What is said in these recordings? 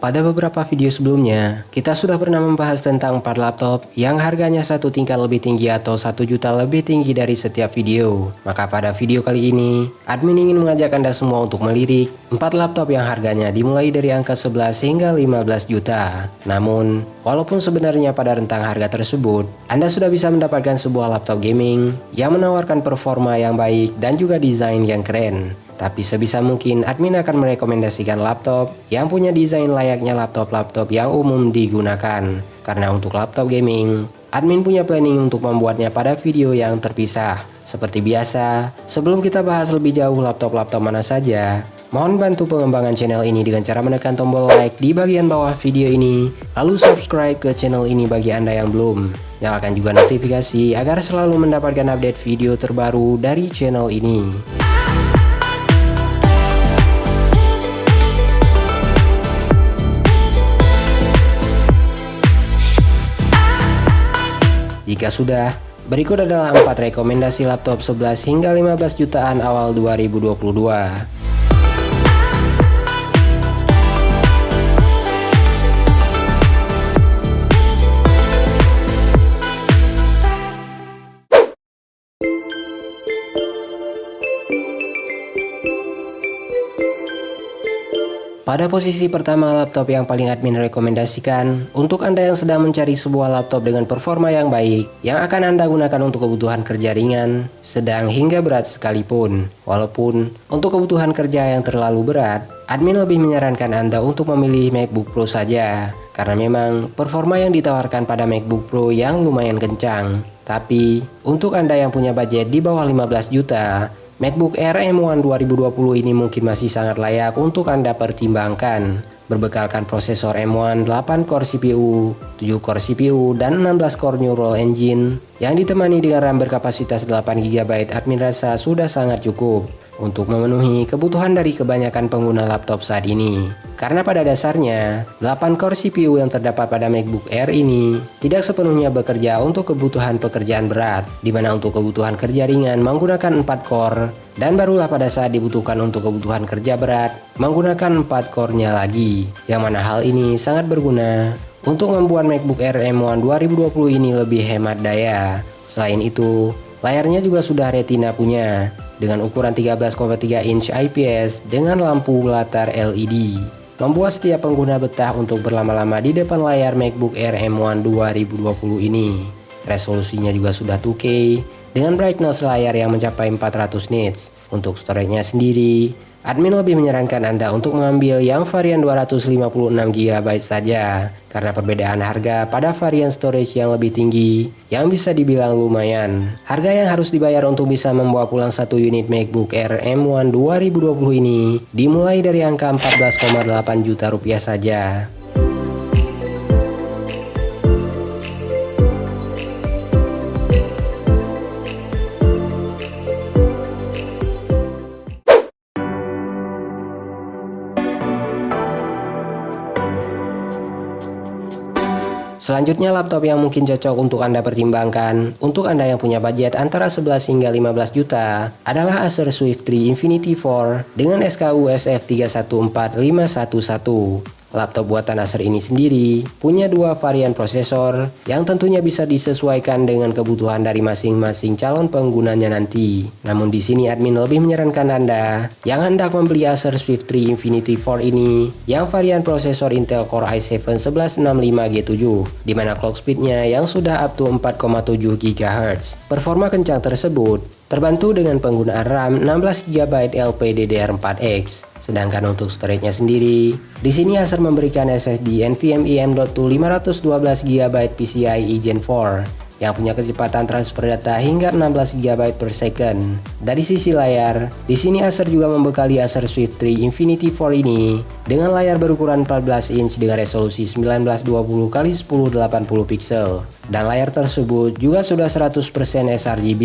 Pada beberapa video sebelumnya, kita sudah pernah membahas tentang 4 laptop yang harganya satu tingkat lebih tinggi atau 1 juta lebih tinggi dari setiap video. Maka pada video kali ini, admin ingin mengajak Anda semua untuk melirik 4 laptop yang harganya dimulai dari angka 11 hingga 15 juta. Namun, walaupun sebenarnya pada rentang harga tersebut, Anda sudah bisa mendapatkan sebuah laptop gaming yang menawarkan performa yang baik dan juga desain yang keren. Tapi sebisa mungkin admin akan merekomendasikan laptop yang punya desain layaknya laptop-laptop yang umum digunakan. Karena untuk laptop gaming, admin punya planning untuk membuatnya pada video yang terpisah. Seperti biasa, sebelum kita bahas lebih jauh laptop-laptop mana saja, mohon bantu pengembangan channel ini dengan cara menekan tombol like di bagian bawah video ini, lalu subscribe ke channel ini bagi Anda yang belum. Nyalakan juga notifikasi agar selalu mendapatkan update video terbaru dari channel ini. Jika sudah, berikut adalah 4 rekomendasi laptop 11 hingga 15 jutaan awal 2022. Pada posisi pertama, laptop yang paling admin rekomendasikan untuk Anda yang sedang mencari sebuah laptop dengan performa yang baik yang akan Anda gunakan untuk kebutuhan kerja ringan, sedang hingga berat sekalipun. Walaupun untuk kebutuhan kerja yang terlalu berat, admin lebih menyarankan Anda untuk memilih MacBook Pro saja, karena memang performa yang ditawarkan pada MacBook Pro yang lumayan kencang. Tapi untuk Anda yang punya budget di bawah 15 juta, MacBook Air M1 2020 ini mungkin masih sangat layak untuk Anda pertimbangkan. Berbekalkan prosesor M1 8 core CPU, 7 core CPU, dan 16 core Neural Engine yang ditemani dengan RAM berkapasitas 8 GB, admin rasa sudah sangat cukup untuk memenuhi kebutuhan dari kebanyakan pengguna laptop saat ini. Karena pada dasarnya, 8 core CPU yang terdapat pada MacBook Air ini tidak sepenuhnya bekerja untuk kebutuhan pekerjaan berat, di mana untuk kebutuhan kerja ringan menggunakan 4 core, dan barulah pada saat dibutuhkan untuk kebutuhan kerja berat menggunakan 4 core-nya lagi, yang mana hal ini sangat berguna untuk membuat MacBook Air M1 2020 ini lebih hemat daya. Selain itu, layarnya juga sudah Retina punya, dengan ukuran 13,3 inch IPS dengan lampu latar LED, membuat setiap pengguna betah untuk berlama-lama di depan layar MacBook Air M1 2020 ini. Resolusinya juga sudah 2K dengan brightness layar yang mencapai 400 nits. Untuk storage-nya sendiri, admin lebih menyarankan Anda untuk mengambil yang varian 256 GB saja, karena perbedaan harga pada varian storage yang lebih tinggi yang bisa dibilang lumayan. Harga yang harus dibayar untuk bisa membawa pulang satu unit MacBook Air M1 2020 ini dimulai dari angka 14,8 juta rupiah saja. Selanjutnya, laptop yang mungkin cocok untuk Anda pertimbangkan untuk Anda yang punya budget antara 11 hingga 15 juta adalah Acer Swift 3 Infinity 4 dengan SKU SF314511. Laptop buatan Acer ini sendiri punya 2 varian prosesor yang tentunya bisa disesuaikan dengan kebutuhan dari masing-masing calon penggunanya nanti. Namun di sini admin lebih menyarankan Anda yang hendak membeli Acer Swift 3 Infinity 4 ini yang varian prosesor Intel Core i7-1165G7, di mana clock speednya yang sudah up to 4,7 GHz. Performa kencang tersebut terbantu dengan penggunaan RAM 16 GB LPDDR4X. Sedangkan untuk storage-nya sendiri, di sini Acer memberikan SSD NVMe M.2 512 GB PCIe Gen 4 yang punya kecepatan transfer data hingga 16 GB per second. Dari sisi layar, di sini Acer juga membekali Acer Swift 3 Infinity 4 ini dengan layar berukuran 14 inch dengan resolusi 1920x1080 pixel. Dan layar tersebut juga sudah 100% sRGB.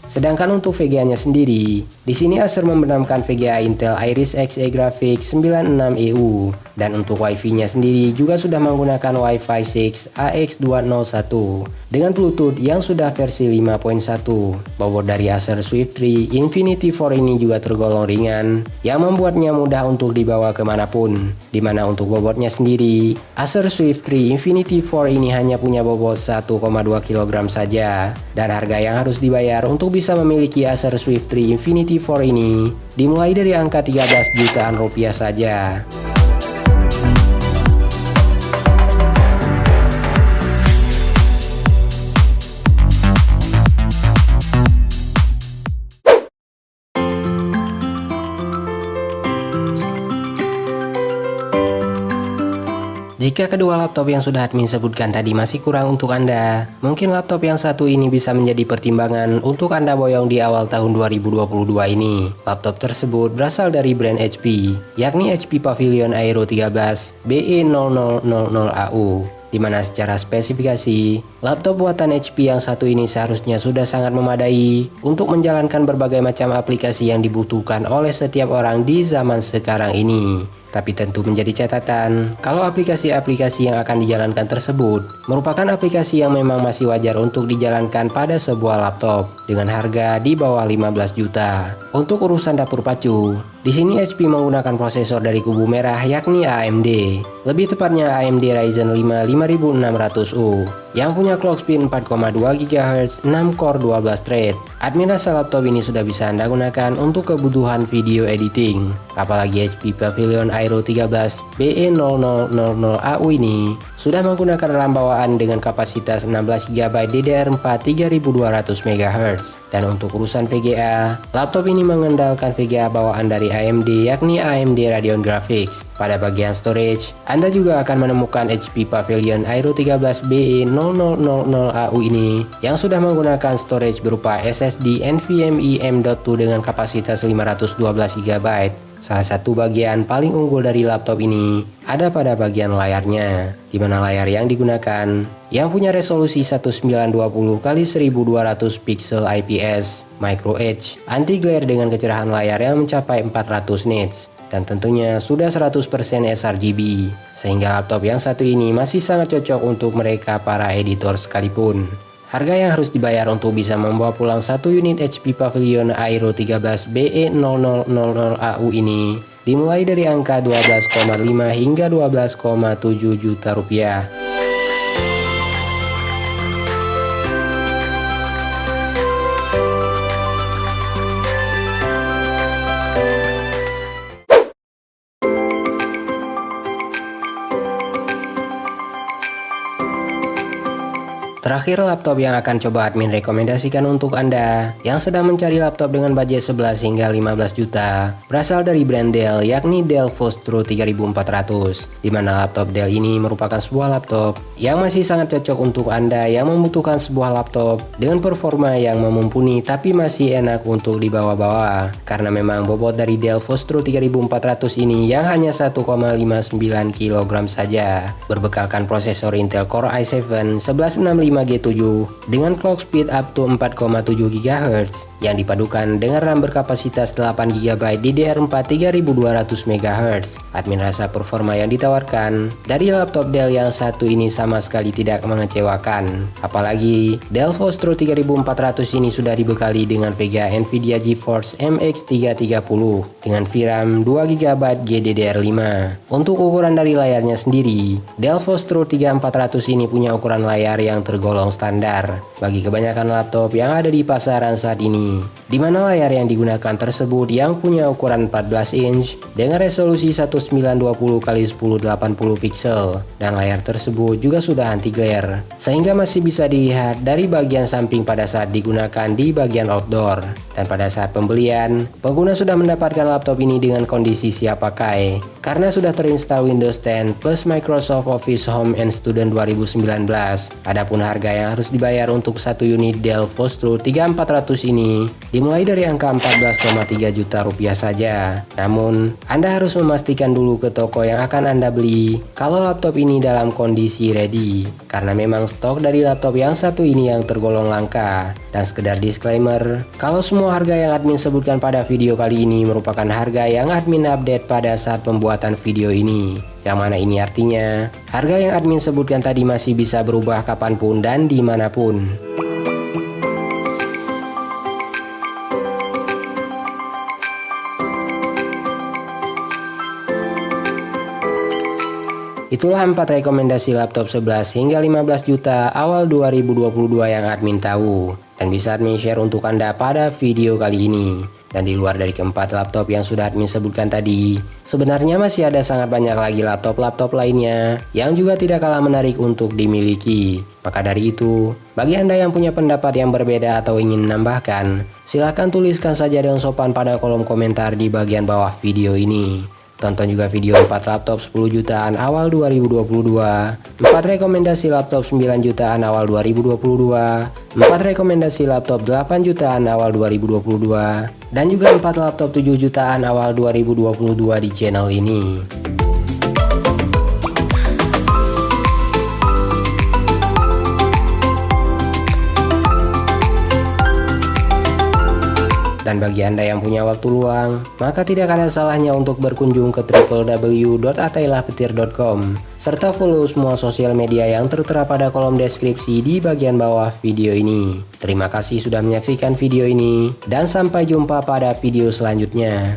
Sedangkan untuk VGA-nya sendiri, di sini Acer membenamkan VGA Intel Iris Xe Graphics 96EU. Dan untuk Wi-Fi-nya sendiri juga sudah menggunakan Wi-Fi 6 AX201 dengan Bluetooth yang sudah versi 5.1. Bobot dari Acer Swift 3 Infinity 4 ini juga tergolong ringan, yang membuatnya mudah untuk dibawa kemanapun. Dimana untuk bobotnya sendiri, Acer Swift 3 Infinity 4 ini hanya punya bobot 1,2 kg saja. Dan harga yang harus dibayar untuk bisa memiliki Acer Swift 3 Infinity 4 ini dimulai dari angka 13 jutaan rupiah saja. Jika kedua laptop yang sudah admin sebutkan tadi masih kurang untuk Anda, mungkin laptop yang satu ini bisa menjadi pertimbangan untuk Anda boyong di awal tahun 2022 ini. Laptop tersebut berasal dari brand HP, yakni HP Pavilion Aero 13 BE0000AU. Di mana secara spesifikasi, laptop buatan HP yang satu ini seharusnya sudah sangat memadai untuk menjalankan berbagai macam aplikasi yang dibutuhkan oleh setiap orang di zaman sekarang ini. Tapi tentu menjadi catatan kalau aplikasi-aplikasi yang akan dijalankan tersebut merupakan aplikasi yang memang masih wajar untuk dijalankan pada sebuah laptop dengan harga di bawah 15 juta. Untuk urusan dapur pacu, di sini HP menggunakan prosesor dari kubu merah yakni AMD. Lebih tepatnya AMD Ryzen 5 5600U yang punya clock speed 4,2 GHz, 6 core 12 thread. Admin rasa laptop ini sudah bisa Anda gunakan untuk kebutuhan video editing. Apalagi HP Pavilion Aero 13 BE0000AU ini sudah menggunakan RAM bawaan dengan kapasitas 16 GB DDR4 3200 MHz. Dan untuk urusan VGA, laptop ini mengandalkan VGA bawaan dari AMD yakni AMD Radeon Graphics. Pada bagian storage, Anda juga akan menemukan HP Pavilion Aero 13 BE0000AU ini yang sudah menggunakan storage berupa SSD NVMe M.2 dengan kapasitas 512 GB. Salah satu bagian paling unggul dari laptop ini ada pada bagian layarnya, di mana layar yang digunakan yang punya resolusi 1920x1200 pixel IPS, Micro Edge, anti glare dengan kecerahan layar yang mencapai 400 nits, dan tentunya sudah 100% sRGB, sehingga laptop yang satu ini masih sangat cocok untuk mereka para editor sekalipun. Harga yang harus dibayar untuk bisa membawa pulang satu unit HP Pavilion Aero 13 BE0000AU ini dimulai dari angka 12,5 hingga 12,7 juta rupiah. Terakhir, laptop yang akan coba admin rekomendasikan untuk Anda yang sedang mencari laptop dengan budget 11 hingga 15 juta berasal dari brand Dell yakni Dell Vostro 3400, di mana laptop Dell ini merupakan sebuah laptop yang masih sangat cocok untuk Anda yang membutuhkan sebuah laptop dengan performa yang mumpuni tapi masih enak untuk dibawa-bawa, karena memang bobot dari Dell Vostro 3400 ini yang hanya 1,59 kg saja, berbekalkan prosesor Intel Core i7 1165 G7 dengan clock speed up to 4,7 GHz yang dipadukan dengan RAM berkapasitas 8 GB DDR4 3200 MHz. Admin rasa performa yang ditawarkan dari laptop Dell yang satu ini sama sekali tidak mengecewakan. Apalagi Dell Vostro 3400 ini sudah dibekali dengan VGA Nvidia GeForce MX 330 dengan VRAM 2 GB GDDR5. Untuk ukuran dari layarnya sendiri, Dell Vostro 3400 ini punya ukuran layar yang tergolong standar bagi kebanyakan laptop yang ada di pasaran saat ini, di mana layar yang digunakan tersebut yang punya ukuran 14 inch dengan resolusi 1920x1080 pixel, dan layar tersebut juga sudah anti glare sehingga masih bisa dilihat dari bagian samping pada saat digunakan di bagian outdoor. Dan pada saat pembelian, pengguna sudah mendapatkan laptop ini dengan kondisi siap pakai karena sudah terinstall Windows 10 plus Microsoft Office Home and Student 2019. Adapun harga yang harus dibayar untuk satu unit Dell Vostro 3400 ini dimulai dari angka 14,3 juta rupiah saja. Namun, Anda harus memastikan dulu ke toko yang akan Anda beli kalau laptop ini dalam kondisi ready, karena memang stok dari laptop yang satu ini yang tergolong langka. Dan sekedar disclaimer, kalau semua harga yang admin sebutkan pada video kali ini merupakan harga yang admin update pada saat pembuatan video ini. Yang mana ini artinya, harga yang admin sebutkan tadi masih bisa berubah kapanpun dan dimanapun. Itulah 4 rekomendasi laptop 11 hingga 15 juta awal 2022 yang admin tahu dan bisa admin share untuk Anda pada video kali ini. Dan di luar dari keempat laptop yang sudah admin sebutkan tadi, sebenarnya masih ada sangat banyak lagi laptop-laptop lainnya yang juga tidak kalah menarik untuk dimiliki. Maka dari itu, bagi Anda yang punya pendapat yang berbeda atau ingin menambahkan, silahkan tuliskan saja dengan sopan pada kolom komentar di bagian bawah video ini. Tonton juga video 4 laptop 10 jutaan awal 2022, 4 rekomendasi laptop 9 jutaan awal 2022, 4 rekomendasi laptop 8 jutaan awal 2022, dan juga 4 laptop 7 jutaan awal 2022 di channel ini. Dan bagi Anda yang punya waktu luang, maka tidak ada salahnya untuk berkunjung ke www.atailahpetir.com serta follow semua sosial media yang tertera pada kolom deskripsi di bagian bawah video ini. Terima kasih sudah menyaksikan video ini, dan sampai jumpa pada video selanjutnya.